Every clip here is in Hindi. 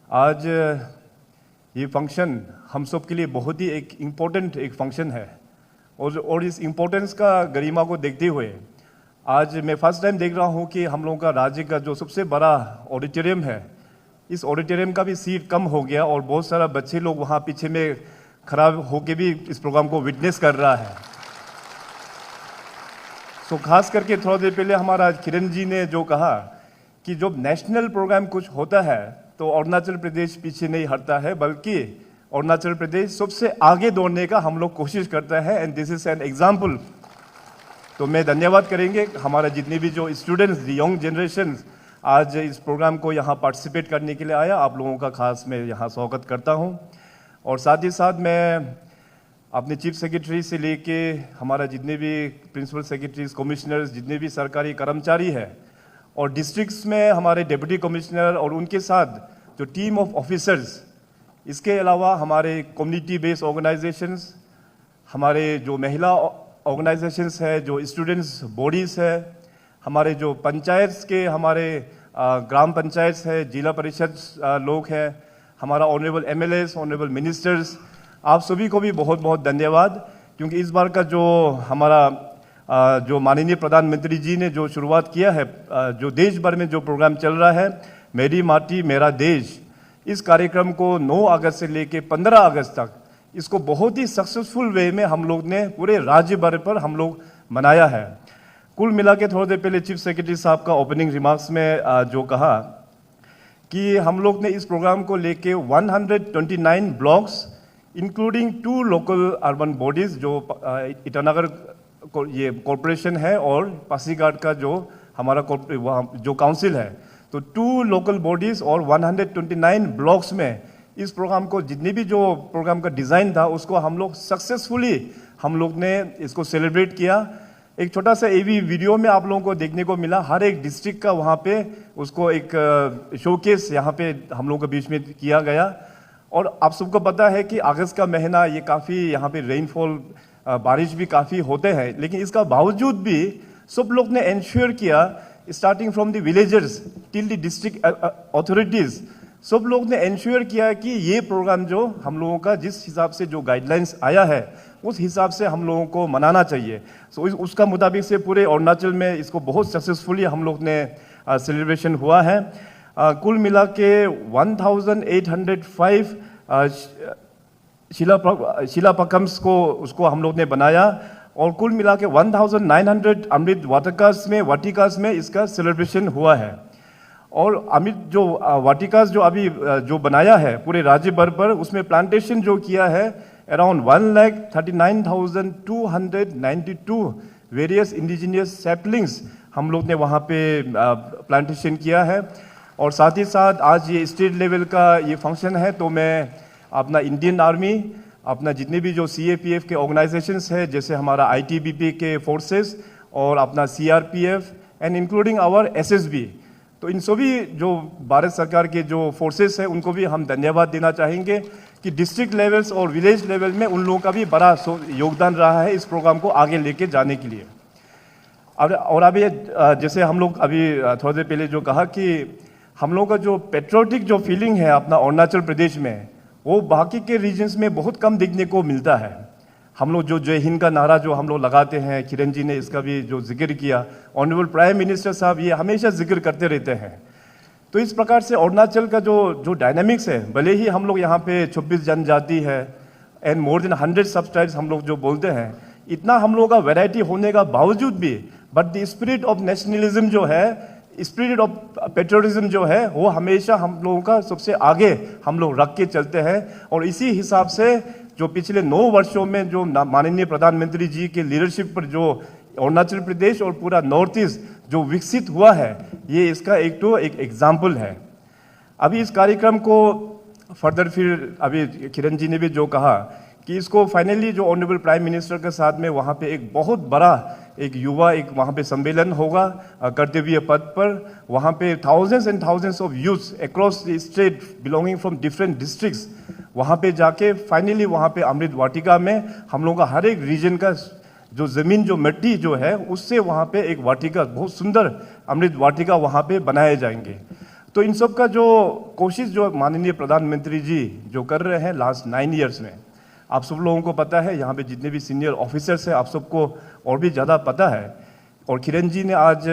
आज ये फंक्शन हम सब के लिए बहुत ही एक इम्पोर्टेंट एक फंक्शन है और इस इम्पोर्टेंस का गरिमा को देखते हुए आज मैं फर्स्ट टाइम देख रहा हूँ कि हम लोगों का राज्य का जो सबसे बड़ा ऑडिटोरियम है, इस ऑडिटोरियम का भी सीट कम हो गया और बहुत सारा बच्चे लोग वहाँ पीछे में खड़ा होके भी इस प्रोग्राम को विटनेस कर रहा है। तो खास करके थोड़ा देर पहले हमारा किरण जी ने जो कहा कि जब नेशनल प्रोग्राम कुछ होता है तो अरुणाचल प्रदेश पीछे नहीं हटता है, बल्कि अरुणाचल प्रदेश सबसे आगे दौड़ने का हम लोग कोशिश करता है and this is an example. तो मैं धन्यवाद करेंगे हमारा जितने भी जो स्टूडेंट्स यंग जनरेशन आज इस प्रोग्राम को यहाँ पार्टिसिपेट करने के लिए आया, आप लोगों का खास मैं यहाँ स्वागत करता हूँ। और साथ ही साथ मैं अपने चीफ सेक्रेटरी से लेके हमारा जितने भी प्रिंसिपल सेक्रेटरीज, कमिश्नर्स, जितने भी सरकारी कर्मचारी हैं और डिस्ट्रिक्ट्स में हमारे डिप्टी कमिश्नर और उनके साथ जो टीम ऑफ ऑफिसर्स, इसके अलावा हमारे कम्युनिटी बेस्ड ऑर्गेनाइजेशंस, हमारे जो महिला ऑर्गेनाइजेशंस है, जो स्टूडेंट्स बॉडीज़ है, हमारे जो पंचायत के हमारे ग्राम पंचायत है, जिला परिषद लोग हैं, हमारा ऑनरेबल एमएलएस, ऑनरेबल मिनिस्टर्स, आप सभी को भी बहुत बहुत धन्यवाद। क्योंकि इस बार का जो हमारा जो माननीय प्रधानमंत्री जी ने जो शुरुआत किया है, जो देश भर में जो प्रोग्राम चल रहा है मेरी माटी मेरा देश, इस कार्यक्रम को 9 अगस्त से लेके 15 अगस्त तक इसको बहुत ही सक्सेसफुल वे में हम लोग ने पूरे राज्य भर पर हम लोग मनाया है। कुल मिला के थोड़ी देर पहले चीफ सेक्रेटरी साहब का ओपनिंग रिमार्क्स में जो कहा कि हम लोग ने इस प्रोग्राम को लेके 129 blocks including 2 local urban bodies जो ईटानगर ये कॉरपोरेशन है और पासीघाट का जो हमारा जो काउंसिल है, तो 2 लोकल बॉडीज और 129 ब्लॉक्स में इस प्रोग्राम को जितनी भी जो प्रोग्राम का डिज़ाइन था उसको हम लोग सक्सेसफुली हम लोग ने इसको सेलिब्रेट किया। एक छोटा सा एवी वीडियो में आप लोगों को देखने को मिला, हर एक डिस्ट्रिक्ट का वहाँ पे उसको एक शोकेस यहाँ पे हम लोगों के बीच में किया गया। और आप सबको पता है कि अगस्त का महीना ये काफ़ी यहाँ पे रेनफॉल बारिश भी काफ़ी होते हैं, लेकिन इसका बावजूद भी सब लोग ने इंश्योर किया, starting from the villagers till the district authorities, सब लोग ने इंश्योर किया कि ये प्रोग्राम जो हम लोगों का जिस हिसाब से जो गाइडलाइंस आया है उस हिसाब से हम लोगों को मनाना चाहिए। सो उसका मुताबिक से पूरे अरुणाचल में इसको बहुत सक्सेसफुली हम लोग ने सेलिब्रेशन हुआ है। कुल मिला के 1805 शिलापकम्स को उसको हम लोग ने बनाया और कुल मिला के 1900 अमृत वाटिकास में इसका सेलिब्रेशन हुआ है। और अमृत जो वाटिकास जो अभी जो बनाया है पूरे राज्य भर पर, उसमें प्लांटेशन जो किया है अराउंड 1,39,292 वेरियस इंडिजिनियस सैपलिंग्स हम लोग ने वहाँ पे प्लांटेशन किया है। और साथ ही साथ आज ये स्टेट लेवल का ये फंक्शन है, तो मैं अपना इंडियन आर्मी, अपना जितने भी जो CAPF के ऑर्गेनाइजेशंस है, जैसे हमारा ITBP के फोर्सेस और अपना CRPF and including our SSB, तो इन सभी जो भारत सरकार के जो फोर्सेस हैं उनको भी हम धन्यवाद देना चाहेंगे कि डिस्ट्रिक्ट लेवल्स और विलेज लेवल में उन लोगों का भी बड़ा योगदान रहा है इस प्रोग्राम को आगे लेके जाने के लिए। और अभी जैसे हम लोग अभी थोड़ी देर पहले जो कहा कि हम लोगों का जो पेट्रियोटिक जो फीलिंग है अपना अरुणाचल प्रदेश में, वो बाकी के रीजन्स में बहुत कम देखने को मिलता है। हम लोग जो जय हिंद का नारा जो हम लोग लगाते हैं, किरण जी ने इसका भी जो जिक्र किया, ऑनरेबल प्राइम मिनिस्टर साहब ये हमेशा जिक्र करते रहते हैं। तो इस प्रकार से अरुणाचल का जो डायनामिक्स है, भले ही हम लोग यहाँ पे 26 जनजाति है एंड मोर देन 100 सब ट्राइब्स हम लोग जो बोलते हैं, इतना हम लोगों का वैरायटी होने का बावजूद भी but the spirit of nationalism जो है, स्पिरिट ऑफ पेट्रियोटिज्म जो है, वो हमेशा हम लोगों का सबसे आगे हम लोग रख के चलते हैं। और इसी हिसाब से जो पिछले 9 वर्षों में जो माननीय प्रधानमंत्री जी के लीडरशिप पर जो अरुणाचल प्रदेश और पूरा नॉर्थ ईस्ट जो विकसित हुआ है, ये इसका एक एग्जाम्पल है। अभी इस कार्यक्रम को फर्दर फिर अभी किरण जी ने भी जो कहा कि इसको फाइनली जो ऑनरेबल प्राइम मिनिस्टर के साथ में वहाँ पे एक बहुत बड़ा एक युवा एक वहाँ पे सम्मेलन होगा कर्तव्य पद पर। वहाँ पे thousands and thousands of youths across the state belonging from different districts वहाँ पे जाके फाइनली वहाँ पे अमृत वाटिका में हम लोगों का हर एक रीजन का जो ज़मीन जो मिट्टी जो है उससे वहाँ पे एक वाटिका बहुत सुंदर अमृत वाटिका वहाँ पे बनाए जाएंगे। तो इन सब का जो कोशिश जो माननीय प्रधानमंत्री जी जो कर रहे हैं लास्ट 9 इयर्स में, आप सब लोगों को पता है, यहाँ पे जितने भी सीनियर ऑफिसर्स हैं आप सबको और भी ज़्यादा पता है। और किरण जी ने आज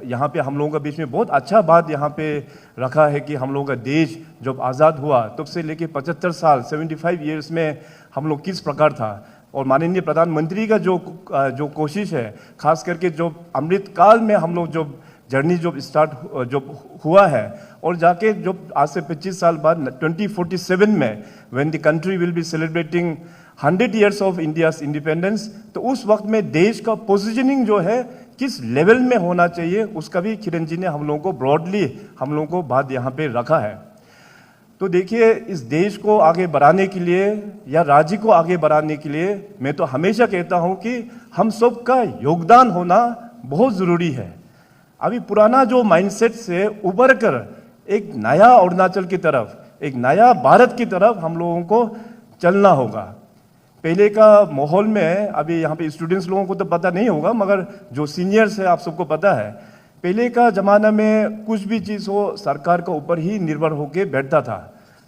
यहाँ पे हम लोगों के बीच में बहुत अच्छा बात यहाँ पे रखा है कि हम लोगों का देश जब आज़ाद हुआ तब से लेके 75 साल 75 ईयर्स में हम लोग किस प्रकार था। और माननीय प्रधानमंत्री का जो कोशिश है, खास करके जो अमृत काल में हम लोग जो जर्नी जो स्टार्ट जो हुआ है और जाके जो आज से 25 साल बाद 2047 में when the country will be celebrating 100 years of India's independence, तो उस वक्त में देश का पोजीशनिंग जो है किस लेवल में होना चाहिए उसका भी किरण जी ने हम लोगों को ब्रॉडली हम लोगों को बात यहाँ पे रखा है। तो देखिए, इस देश को आगे बढ़ाने के लिए या राज्य को आगे बढ़ाने के लिए मैं तो हमेशा कहता हूँ कि हम सब का योगदान होना बहुत ज़रूरी है। अभी पुराना जो माइंडसेट से उभर कर एक नया अरुणाचल की तरफ, एक नया भारत की तरफ हम लोगों को चलना होगा। पहले का माहौल में, अभी यहाँ पे स्टूडेंट्स लोगों को तो पता नहीं होगा मगर जो सीनियर्स है आप सबको पता है, पहले का ज़माना में कुछ भी चीज़ हो सरकार के ऊपर ही निर्भर होकर बैठता था।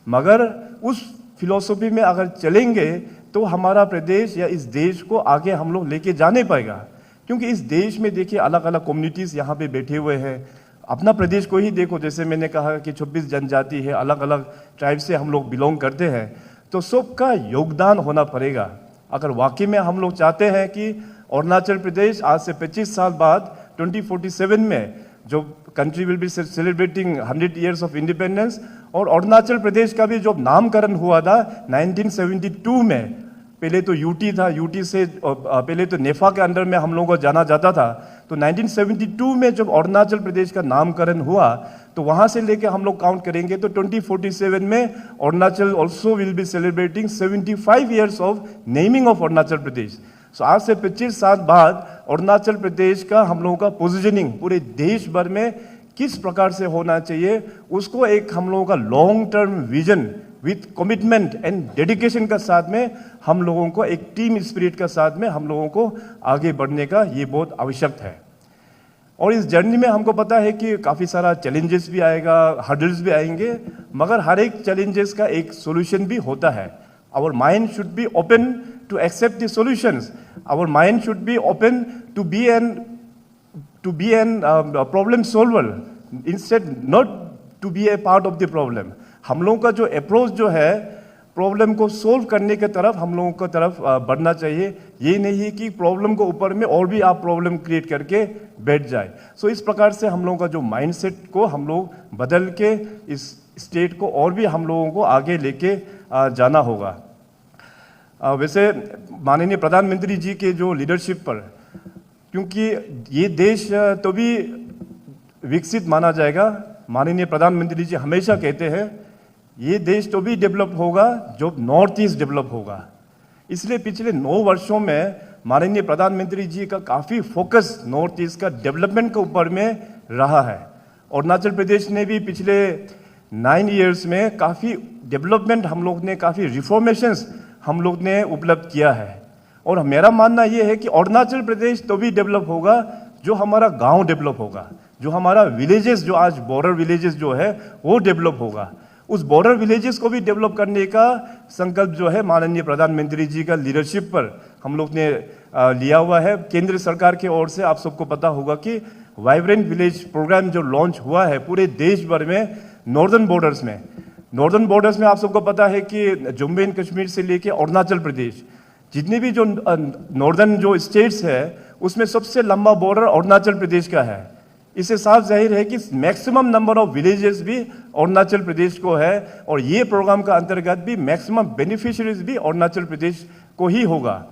मगर उस फिलॉसफी में अगर चलेंगे तो हमारा प्रदेश या इस देश को आगे हम लोग लेके जाने पाएगा। क्योंकि इस देश में देखिए अलग अलग कम्युनिटीज़ यहाँ पे बैठे हुए हैं। अपना प्रदेश को ही देखो, जैसे मैंने कहा कि 26 जनजाति है, अलग अलग ट्राइब से हम लोग बिलोंग करते हैं, तो सबका योगदान होना पड़ेगा। अगर वाकई में हम लोग चाहते हैं कि अरुणाचल प्रदेश आज से 25 साल बाद 2047 में जो country will be celebrating 100 years of independence, और अरुणाचल प्रदेश का भी जो नामकरण हुआ था 1972 में, पहले तो यूटी था, यूटी से पहले तो नेफा के अंडर में हम लोगों को जाना जाता था, तो 1972 में जब अरुणाचल प्रदेश का नामकरण हुआ तो वहां से लेके हम लोग काउंट करेंगे तो 2047 में Arunachal also will be celebrating 75 years of naming of Arunachal Pradesh. So आज से 25 साल बाद अरुणाचल प्रदेश का हम लोगों का पोजीशनिंग पूरे देश भर में किस प्रकार से होना चाहिए, उसको एक हम लोगों का long term vision with commitment and dedication का साथ में हम लोगों को एक टीम स्पिरिट का साथ में हम लोगों को आगे बढ़ने का ये बहुत आवश्यक है। और इस जर्नी में हमको पता है कि काफ़ी सारा चैलेंजेस भी आएगा, हर्डल्स भी आएंगे, मगर हर एक चैलेंजेस का एक सोल्यूशन भी होता है। Our mind should be open to accept the solutions, our mind should be open to be an problem solver instead not to be a part of the problem. हम लोगों का जो अप्रोच जो है प्रॉब्लम को सोल्व करने के तरफ हम लोगों को तरफ बढ़ना चाहिए। ये नहीं कि प्रॉब्लम को ऊपर में और भी आप प्रॉब्लम क्रिएट करके बैठ जाए। सो इस प्रकार से हम लोगों का जो माइंडसेट को हम लोग बदल के इस स्टेट को और भी हम लोगों को आगे लेके जाना होगा। वैसे माननीय प्रधानमंत्री जी के जो लीडरशिप पर, क्योंकि ये देश तो भी विकसित माना जाएगा, माननीय प्रधानमंत्री जी हमेशा कहते हैं ये देश तो भी डेवलप होगा जब नॉर्थ ईस्ट डेवलप होगा। इसलिए पिछले 9 वर्षों में माननीय प्रधानमंत्री जी का काफ़ी फोकस नॉर्थ ईस्ट का डेवलपमेंट के ऊपर में रहा है। अरुणाचल प्रदेश ने भी पिछले 9 इयर्स में काफ़ी डेवलपमेंट हम लोग ने, काफ़ी रिफॉर्मेशंस हम लोग ने उपलब्ध किया है। और मेरा मानना ये है कि अरुणाचल प्रदेश तो भी डेवलप होगा जो हमारा गांव डेवलप होगा, जो हमारा विलेजेस, जो आज बॉर्डर विलेजेस जो है वो डेवलप होगा। उस बॉर्डर विलेजेस को भी डेवलप करने का संकल्प जो है माननीय प्रधानमंत्री जी का लीडरशिप पर हम लोग ने लिया हुआ है। केंद्र सरकार की ओर से आप सबको पता होगा कि वाइब्रेंट विलेज प्रोग्राम जो लॉन्च हुआ है पूरे देश भर में नॉर्दर्न बॉर्डर्स में। नॉर्दर्न बॉर्डर्स में आप सबको पता है कि जम्मू एंड कश्मीर से लेके अरुणाचल प्रदेश, जितने भी जो नॉर्दर्न जो स्टेट्स है उसमें सबसे लंबा बॉर्डर अरुणाचल प्रदेश का है। इससे साफ जाहिर है कि मैक्सिमम नंबर ऑफ विलेजेस भी अरुणाचल प्रदेश को है, और ये प्रोग्राम का अंतर्गत भी मैक्सिमम बेनिफिशियरीज भी अरुणाचल प्रदेश को ही होगा।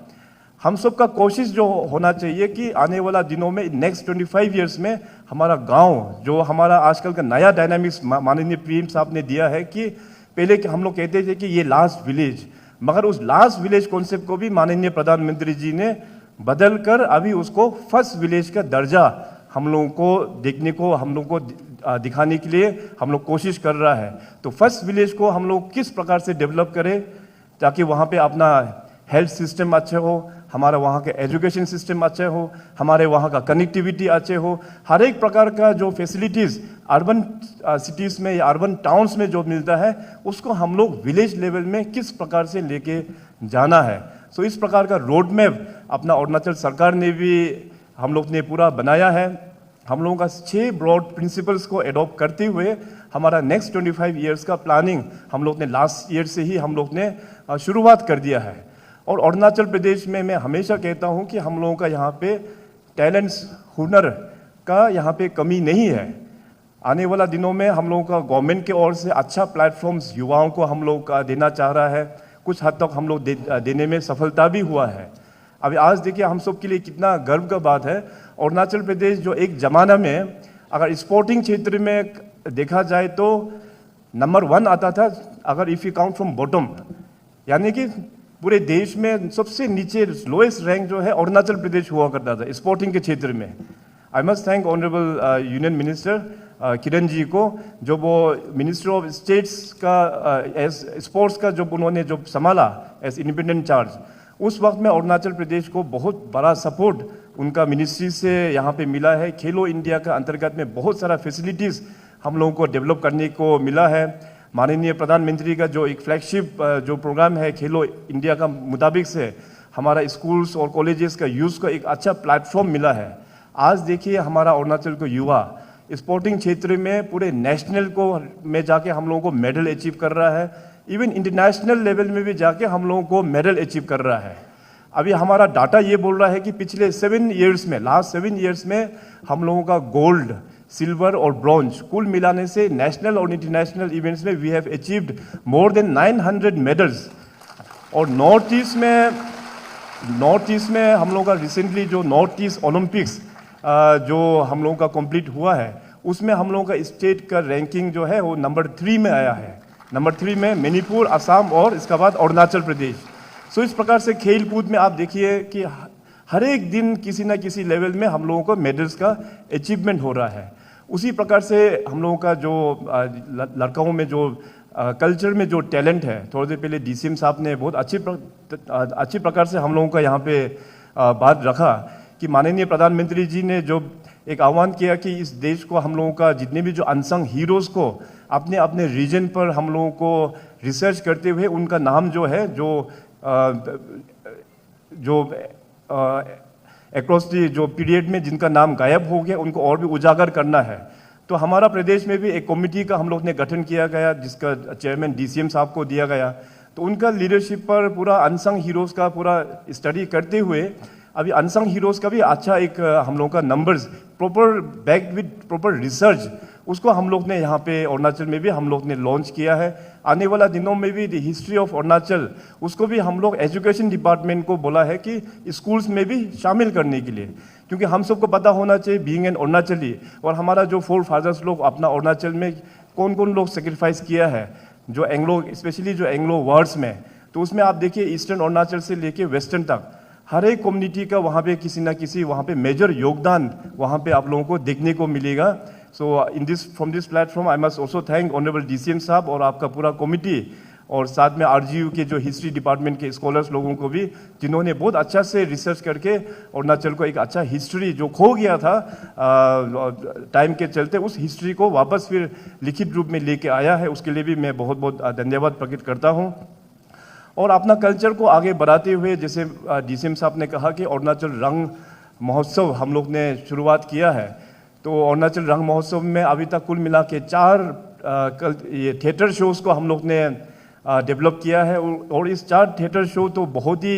हम सब का कोशिश जो होना चाहिए कि आने वाला दिनों में नेक्स्ट 25 इयर्स में हमारा गांव, जो हमारा आजकल का नया डायनामिक्स माननीय पीएम साहब ने दिया है कि पहले हम लोग कहते थे कि ये लास्ट विलेज, मगर उस लास्ट विलेज कॉन्सेप्ट को भी माननीय प्रधानमंत्री जी ने बदल कर अभी उसको फर्स्ट विलेज का दर्जा हम लोगों को देखने को, हम लोग को दिखाने के लिए हम लोग कोशिश कर रहा है। तो फर्स्ट विलेज को हम लोग किस प्रकार से डेवलप करें ताकि वहाँ पे अपना हेल्थ सिस्टम अच्छा हो, हमारा वहाँ के एजुकेशन सिस्टम अच्छे हो, हमारे वहाँ का कनेक्टिविटी अच्छे हो, हर एक प्रकार का जो फैसिलिटीज़ अर्बन सिटीज़ में या अर्बन टाउन्स में जो मिलता है उसको हम लोग विलेज लेवल में किस प्रकार से लेके जाना है। सो इस प्रकार का रोड मैप अपना अरुणाचल सरकार ने भी हम लोग ने पूरा बनाया है। हम लोगों का 6 ब्रॉड प्रिंसिपल्स को एडॉप्ट करते हुए हमारा नेक्स्ट 25 ईयर्स का प्लानिंग हम लोग ने लास्ट ईयर से ही हम लोग ने शुरुआत कर दिया है। और अरुणाचल प्रदेश में मैं हमेशा कहता हूं कि हम लोगों का यहाँ पे टैलेंट्स, हुनर का यहाँ पे कमी नहीं है। आने वाला दिनों में हम लोगों का गवर्नमेंट की ओर से अच्छा प्लेटफॉर्म्स युवाओं को हम लोग का देना चाह रहा है। कुछ हद तक हम लोग देने में सफलता भी हुआ है। अभी आज देखिए हम सब के लिए कितना गर्व का बात है, अरुणाचल प्रदेश जो एक ज़माना में अगर स्पोर्टिंग क्षेत्र में देखा जाए तो नंबर 1 आता था, अगर if you count from bottom, यानी कि पूरे देश में सबसे नीचे लोएस्ट रैंक जो है अरुणाचल प्रदेश हुआ करता था स्पोर्टिंग के क्षेत्र में। I must thank honourable union minister Kiran ji को, जो वो मिनिस्टर ऑफ स्टेट्स का एज स्पोर्ट्स का जब उन्होंने जब संभाला एज इंडिपेंडेंट चार्ज, उस वक्त में अरुणाचल प्रदेश को बहुत बड़ा सपोर्ट उनका मिनिस्ट्री से यहाँ पे मिला है। खेलो इंडिया का अंतर्गत में बहुत सारा फैसिलिटीज़ हम लोगों को डेवलप करने को मिला है। माननीय प्रधानमंत्री का जो एक फ्लैगशिप जो प्रोग्राम है खेलो इंडिया का मुताबिक से हमारा स्कूल्स और कॉलेजेस का यूथ को एक अच्छा प्लेटफॉर्म मिला है। आज देखिए हमारा अरुणाचल को युवा स्पोर्टिंग क्षेत्र में पूरे नेशनल को में जाके हम लोगों को मेडल अचीव कर रहा है, इवन इंटरनेशनल लेवल में भी जाके हम लोगों को मेडल अचीव कर रहा है। अभी हमारा डाटा ये बोल रहा है कि पिछले 7 इयर्स में, लास्ट 7 इयर्स में हम लोगों का गोल्ड, सिल्वर और ब्रॉन्ज कुल मिलाने से नेशनल और इंटरनेशनल इवेंट्स में we have achieved more than 900 medals. और नॉर्थ ईस्ट में हम लोगों का रिसेंटली जो नॉर्थ ईस्ट ओलंपिक्स जो हम लोगों का कंप्लीट हुआ है उसमें हम लोगों का स्टेट का रैंकिंग जो है वो नंबर 3 में आया है। नंबर 3 में मणिपुर, असम और इसके बाद अरुणाचल प्रदेश। सो इस प्रकार से खेल कूद में आप देखिए कि हर एक दिन किसी न किसी लेवल में हम लोगों को मेडल्स का अचीवमेंट हो रहा है। उसी प्रकार से हम लोगों का जो लड़काओं में जो कल्चर में जो टैलेंट है, थोड़ी देर पहले DCM साहब ने बहुत अच्छी प्रकार से हम लोगों का यहाँ पे बात रखा कि माननीय प्रधानमंत्री जी ने जो एक आह्वान किया कि इस देश को हम लोगों का जितने भी जो अनसंग हीरोज़ को अपने अपने रीजन पर हम लोगों को रिसर्च करते हुए उनका नाम जो है जो अक्रॉस दी जो पीरियड में जिनका नाम गायब हो गया उनको और भी उजागर करना है। तो हमारा प्रदेश में भी एक कमेटी का हम लोग ने गठन किया गया जिसका चेयरमैन DCM साहब को दिया गया। तो उनका लीडरशिप पर पूरा अनसंग हीरोज़ का पूरा स्टडी करते हुए अभी अनसंग हीरोज़ का भी अच्छा एक हम लोगों का numbers proper back with proper research उसको हम लोग ने यहाँ पे अरुणाचल में भी हम लोग ने लॉन्च किया है। आने वाला दिनों में भी द हिस्ट्री ऑफ अरुणाचल उसको भी हम लोग एजुकेशन डिपार्टमेंट को बोला है कि स्कूल्स में भी शामिल करने के लिए, क्योंकि हम सबको पता होना चाहिए बीइंग एन अरुणाचली और हमारा जो फोर फादर्स लोग अपना अरुणाचल में कौन कौन लोग सेक्रीफाइस किया है, जो एंग्लो स्पेशली जो एंग्लो वर्ड्स में। तो उसमें आप देखिए ईस्टर्न अरुणाचल से लेके वेस्टर्न तक हर एक कम्युनिटी का वहाँ पे किसी ना किसी वहाँ पे मेजर योगदान वहाँ पे आप लोगों को देखने को मिलेगा। So from this platform I must also thank honourable DCM साहब और आपका पूरा कमिटी और साथ में RGU के जो हिस्ट्री डिपार्टमेंट के स्कॉलर्स लोगों को भी, जिन्होंने बहुत अच्छा से रिसर्च करके अरुणाचल को एक अच्छा हिस्ट्री जो खो गया था टाइम के चलते उस हिस्ट्री को वापस फिर लिखित रूप में लेके आया है। उसके लिए भी मैं बहुत बहुत धन्यवाद प्रकट करता हूँ। और अपना कल्चर को आगे बढ़ाते हुए जैसे DCM साहब ने कहा कि अरुणाचल रंग महोत्सव हम लोग ने शुरुआत किया है। तो अरुणाचल रंग महोत्सव में अभी तक कुल मिला के 4 ये थिएटर शोज़ को हम लोग ने डेवलप किया है और इस 4 थिएटर शो तो बहुत ही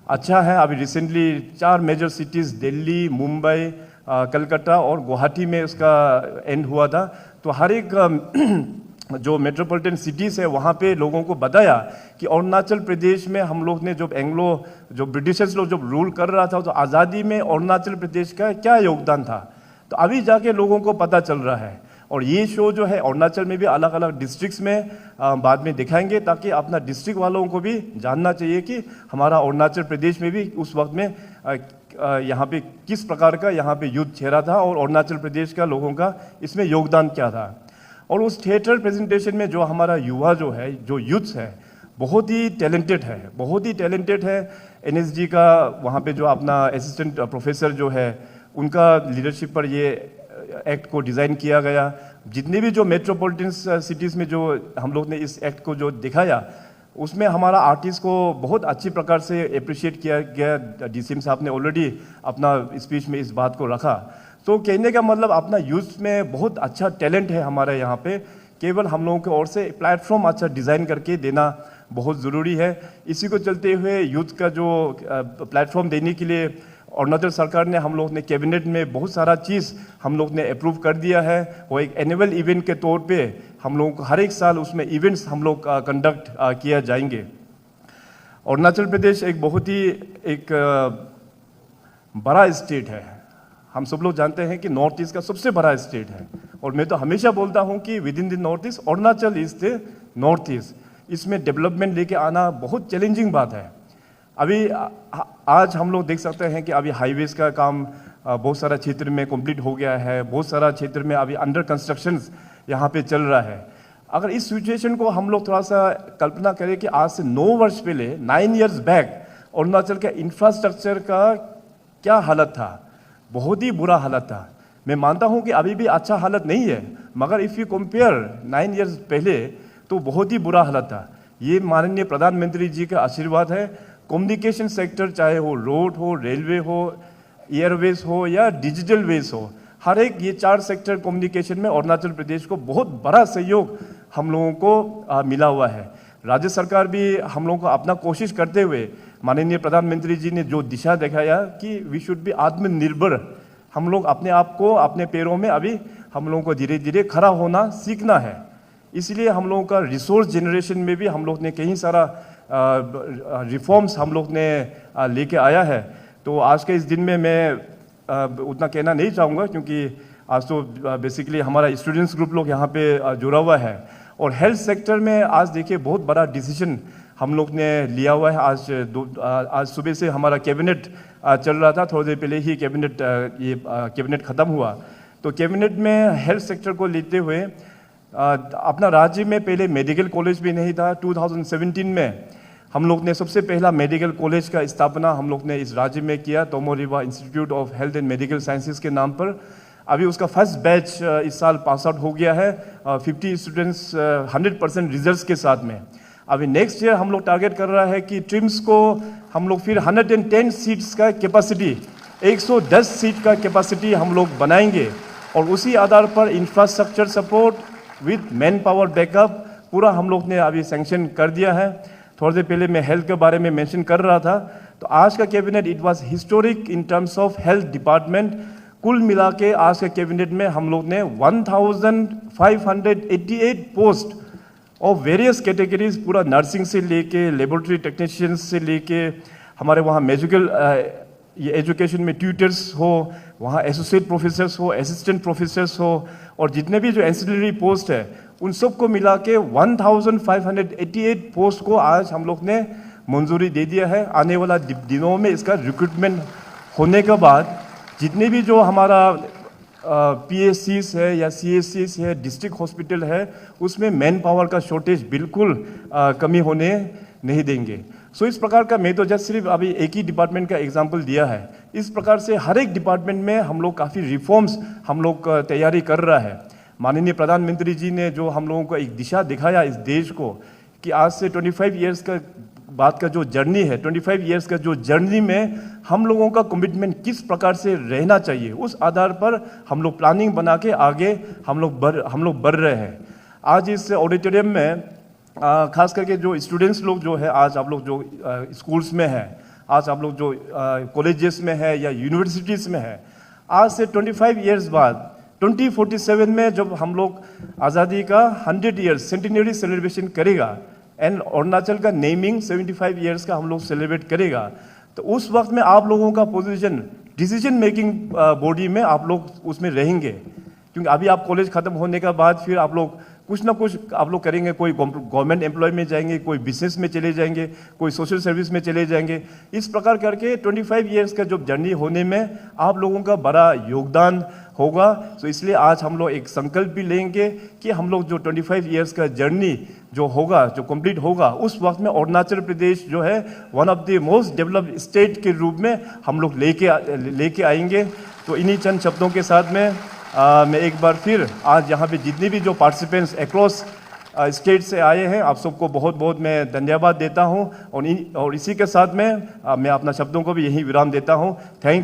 अच्छा है। अभी recently 4 major cities Delhi, Mumbai, Calcutta और गुवाहाटी में उसका एंड हुआ था। तो हर एक जो मेट्रोपॉलिटन सिटीज़ है वहाँ पे लोगों को बताया कि अरुणाचल प्रदेश में हम लोग ने जो ब्रिटिशर्स लोग जब रूल कर रहा था तो आज़ादी में अरुणाचल प्रदेश का क्या योगदान था, तो अभी जाके लोगों को पता चल रहा है। और ये शो जो है अरुणाचल में भी अलग अलग डिस्ट्रिक्ट्स में बाद में दिखाएंगे ताकि अपना डिस्ट्रिक्ट वालों को भी जानना चाहिए कि हमारा अरुणाचल प्रदेश में भी उस वक्त में यहाँ पे किस प्रकार का यहाँ पे युद्ध छेड़ा था और अरुणाचल प्रदेश का लोगों का इसमें योगदान क्या था। और उस थिएटर प्रेजेंटेशन में जो हमारा युवा जो है, जो यूथ्स है, बहुत ही टैलेंटेड है, बहुत ही टैलेंटेड है। एनएसजी का वहाँ पे जो अपना असिस्टेंट प्रोफेसर जो है, उनका लीडरशिप पर ये एक्ट को डिज़ाइन किया गया। जितने भी जो मेट्रोपॉलिटन सिटीज़ में जो हम लोग ने इस एक्ट को जो दिखाया, उसमें हमारा आर्टिस्ट को बहुत अच्छी प्रकार से अप्रिशिएट किया गया। डीसीएम साहब ने ऑलरेडी अपना स्पीच में इस बात को रखा। तो कहने का मतलब अपना यूथ में बहुत अच्छा टैलेंट है हमारे यहाँ पे, केवल हम लोगों की ओर से प्लेटफॉर्म अच्छा डिज़ाइन करके देना बहुत ज़रूरी है। इसी को चलते हुए यूथ का जो प्लेटफॉर्म देने के लिए अरुणाचल सरकार ने, हम लोग ने कैबिनेट में बहुत सारा चीज़ हम लोग ने अप्रूव कर दिया है। वो एक एनुअल इवेंट के तौर पे हम लोग को हर एक साल उसमें इवेंट्स हम लोग कंडक्ट किया जाएंगे। अरुणाचल प्रदेश एक बहुत ही एक बड़ा स्टेट है। हम सब लोग जानते हैं कि नॉर्थ ईस्ट का सबसे बड़ा स्टेट है, और मैं तो हमेशा बोलता हूं कि with in the north east Arunachal is the north east. इसमें डेवलपमेंट लेके आना बहुत चैलेंजिंग बात है। अभी आज हम लोग देख सकते हैं कि अभी हाईवेज का काम बहुत सारा क्षेत्र में कंप्लीट हो गया है, बहुत सारा क्षेत्र में अभी अंडर कंस्ट्रक्शन यहाँ पे चल रहा है। अगर इस सिचुएशन को हम लोग थोड़ा सा कल्पना करें कि आज से 9 वर्ष पहले, 9 इयर्स बैक, अरुणाचल का इंफ्रास्ट्रक्चर का क्या हालत था, बहुत ही बुरा हालत था। मैं मानता हूँ कि अभी भी अच्छा हालत नहीं है, मगर इफ़ यू कंपेयर 9 इयर्स पहले तो बहुत ही बुरा हालत था। ये माननीय प्रधानमंत्री जी का आशीर्वाद है। कम्युनिकेशन सेक्टर, चाहे वो रोड हो, रेलवे हो, एयरवेज हो या डिजिटल वेज हो, हर एक ये 4 सेक्टर कम्युनिकेशन में अरुणाचल प्रदेश को बहुत बड़ा सहयोग हम लोगों को मिला हुआ है। राज्य सरकार भी हम लोगों को अपना कोशिश करते हुए, माननीय प्रधानमंत्री जी ने जो दिशा दिखाया कि वी शुड बी आत्मनिर्भर, हम लोग अपने आप को अपने पैरों में अभी हम लोगों को धीरे धीरे खड़ा होना सीखना है। इसलिए हम लोगों का रिसोर्स जनरेशन में भी हम लोग ने कई सारा रिफॉर्म्स हम लोग ने लेके आया है। तो आज के इस दिन में मैं उतना कहना नहीं चाहूँगा, क्योंकि आज तो बेसिकली हमारा स्टूडेंट्स ग्रुप लोग यहाँ पे जुड़ा हुआ है। और हेल्थ सेक्टर में आज देखिए बहुत बड़ा डिसीजन हम लोग ने लिया हुआ है। आज सुबह से हमारा कैबिनेट चल रहा था, थोड़ी देर पहले ही कैबिनेट ख़त्म हुआ। तो कैबिनेट में हेल्थ सेक्टर को लेते हुए अपना राज्य में पहले मेडिकल कॉलेज भी नहीं था। 2017 में हम लोग ने सबसे पहला मेडिकल कॉलेज का स्थापना हम लोग ने इस राज्य में किया, Tomo Riba institute of health and medical sciences के नाम पर। अभी उसका फर्स्ट बैच इस साल पास आउट हो गया है, 50 स्टूडेंट्स 100% रिजल्ट्स के साथ में। अभी नेक्स्ट ईयर हम लोग टारगेट कर रहा है कि ट्रिम्स को हम लोग फिर 110 सीट्स का कैपेसिटी, 110 सीट का कैपेसिटी हम लोग बनाएंगे, और उसी आधार पर infrastructure support with man power backup पूरा हम लोग ने अभी सैंक्शन कर दिया है। थोड़ी देर पहले मैं हेल्थ के बारे में मेंशन कर रहा था, तो आज का cabinet it was historic in terms of health department. कुल मिला के आज के कैबिनेट में हम लोग ने 1588 पोस्ट ऑफ वेरियस कैटेगरीज, पूरा नर्सिंग से लेके लेबोरेटरी टेक्नीशियंस से लेके हमारे वहाँ मेडिकल ये एजुकेशन में ट्यूटर्स हो, वहाँ एसोसिएट प्रोफेसर्स हो, असिस्टेंट प्रोफेसर्स हो, और जितने भी जो एंसिलरी पोस्ट है उन सबको मिला के 1588 पोस्ट को आज हम लोग ने मंजूरी दे दिया है। आने वाला दिनों में इसका रिक्रूटमेंट होने के बाद जितने भी जो हमारा पीएससीस है या सीएससीस है, डिस्ट्रिक्ट हॉस्पिटल है, उसमें मैन पावर का शॉर्टेज बिल्कुल कमी होने नहीं देंगे। सो इस प्रकार का, मैं तो जस्ट सिर्फ अभी एक ही डिपार्टमेंट का एग्जांपल दिया है, इस प्रकार से हर एक डिपार्टमेंट में हम लोग काफ़ी रिफॉर्म्स हम लोग तैयारी कर रहा है। माननीय प्रधानमंत्री जी ने जो हम लोगों को एक दिशा दिखाया इस देश को, कि आज से 25 इयर्स का बाद का जो जर्नी है, 25 इयर्स का जो जर्नी में हम लोगों का कमिटमेंट किस प्रकार से रहना चाहिए, उस आधार पर हम लोग प्लानिंग बना के आगे हम लोग बढ़ रहे हैं। आज इस ऑडिटोरियम में खास करके जो स्टूडेंट्स लोग जो है, आज आप लोग जो स्कूल्स में है, आज आप लोग जो कॉलेजेस में है या यूनिवर्सिटीज़ में है, आज से 25 इयर्स बाद 2047 में जब हम लोग आज़ादी का 100 इयर्स सेंटिनरी सेलिब्रेशन करेगा, एंड अरुणाचल का नेमिंग 75 इयर्स का हम लोग सेलिब्रेट करेगा, तो उस वक्त में आप लोगों का पोजीशन डिसीजन मेकिंग बॉडी में आप लोग उसमें रहेंगे। क्योंकि अभी आप कॉलेज ख़त्म होने के बाद फिर आप लोग कुछ ना कुछ आप लोग करेंगे, कोई गवर्नमेंट एम्प्लॉय में जाएंगे, कोई बिजनेस में चले जाएंगे, कोई सोशल सर्विस में चले जाएंगे। इस प्रकार करके 25 इयर्स का जो जर्नी होने में आप लोगों का बड़ा योगदान होगा। तो इसलिए आज हम लोग एक संकल्प भी लेंगे कि हम लोग जो 25 इयर्स का जर्नी जो होगा, जो कंप्लीट होगा, उस वक्त में अरुणाचल प्रदेश जो है one of the most developed state के रूप में हम लोग लेके आएंगे। तो इन्हीं चंद शब्दों के साथ में मैं एक बार फिर आज यहाँ पे जितने भी जो पार्टिसिपेंट्स अक्रॉस स्टेट से आए हैं, आप सबको बहुत बहुत मैं धन्यवाद देता हूँ। और इसी के साथ में मैं अपना शब्दों को भी यहीं विराम देता हूँ। थैंक